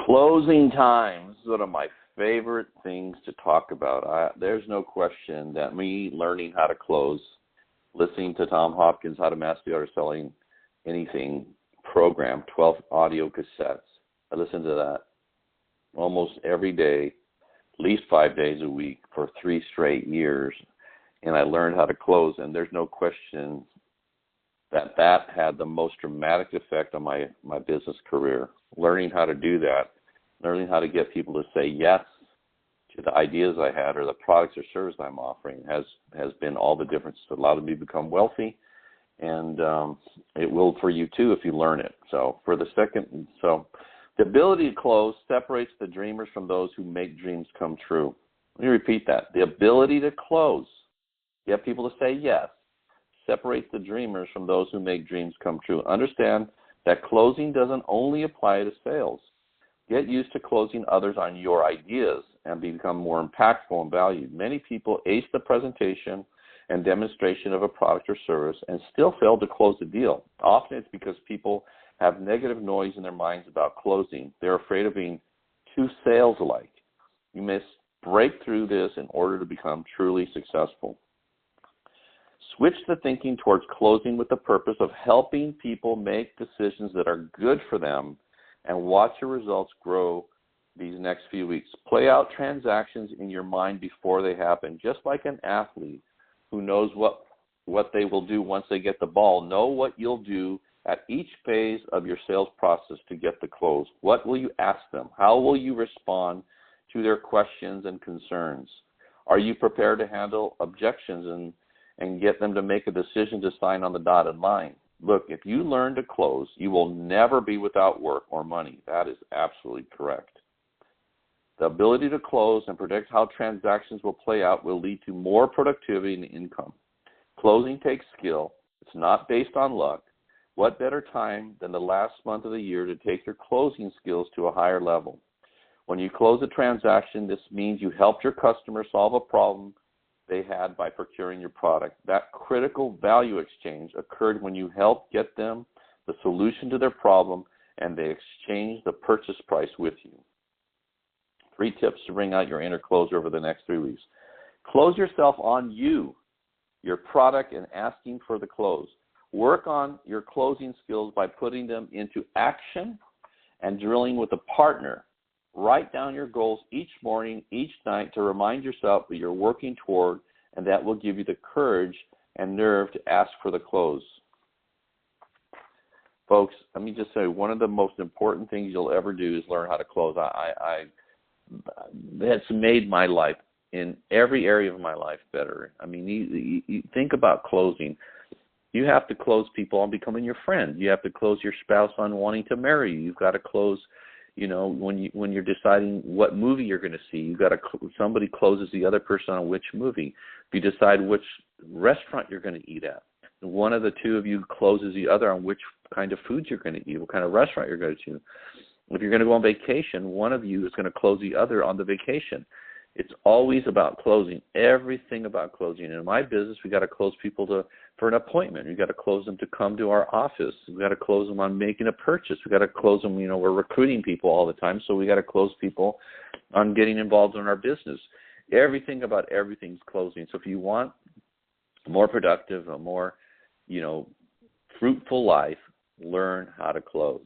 Closing time. This is one of my favorite things to talk about. There's no question that me learning how to close, listening to Tom Hopkins, How to Master the Art of Selling Anything program, 12 audio cassettes. I listen to that almost every day, at least 5 days a week for 3 straight years. And I learned how to close, and there's no question that had the most dramatic effect on my business career. Learning how to do that, learning how to get people to say yes to the ideas I had or the products or services I'm offering has been all the difference. It's allowed me to become wealthy, and it will for you too if you learn it. So the ability to close separates the dreamers from those who make dreams come true. Let me repeat that. The ability to close, get people to say yes, separates the dreamers from those who make dreams come true. Understand that closing doesn't only apply to sales. Get used to closing others on your ideas and become more impactful and valued. Many people ace the presentation and demonstration of a product or service and still fail to close the deal. Often it's because people have negative noise in their minds about closing. They're afraid of being too sales-like. You must break through this in order to become truly successful. Switch the thinking towards closing with the purpose of helping people make decisions that are good for them, and watch your results grow these next few weeks. Play out transactions in your mind before they happen, just like an athlete who knows what they will do once they get the ball. Know what you'll do at each phase of your sales process to get the close. What will you ask them? How will you respond to their questions and concerns? Are you prepared to handle objections and get them to make a decision to sign on the dotted line? Look, if you learn to close, you will never be without work or money. That is absolutely correct. The ability to close and predict how transactions will play out will lead to more productivity and income. Closing takes skill. It's not based on luck. What better time than the last month of the year to take your closing skills to a higher level? When you close a transaction, this means you helped your customer solve a problem they had by procuring your product. That critical value exchange occurred when you helped get them the solution to their problem and they exchanged the purchase price with you. 3 tips to bring out your inner closer over the next 3 weeks. Close yourself on you, your product, and asking for the close. Work on your closing skills by putting them into action and drilling with a partner. Write down your goals each morning, each night to remind yourself that you're working toward, and that will give you the courage and nerve to ask for the close. Folks, let me just say, one of the most important things you'll ever do is learn how to close. That's made my life, in every area of my life, better. I mean, you think about closing. You have to close people on becoming your friend. You have to close your spouse on wanting to marry you. You've got to close, when you're deciding what movie you're going to see. You got to somebody closes the other person on which movie. If you decide which restaurant you're going to eat at, one of the two of you closes the other on which kind of food you're going to eat, what kind of restaurant you're going to. If you're going to go on vacation, one of you is going to close the other on the vacation. It's always about closing, everything about closing. In my business, we got to close people for an appointment. We got to close them to come to our office. We got to close them on making a purchase. We got to close them, we're recruiting people all the time, so we got to close people on getting involved in our business. Everything about everything's closing. So if you want a more productive, a more, fruitful life, learn how to close.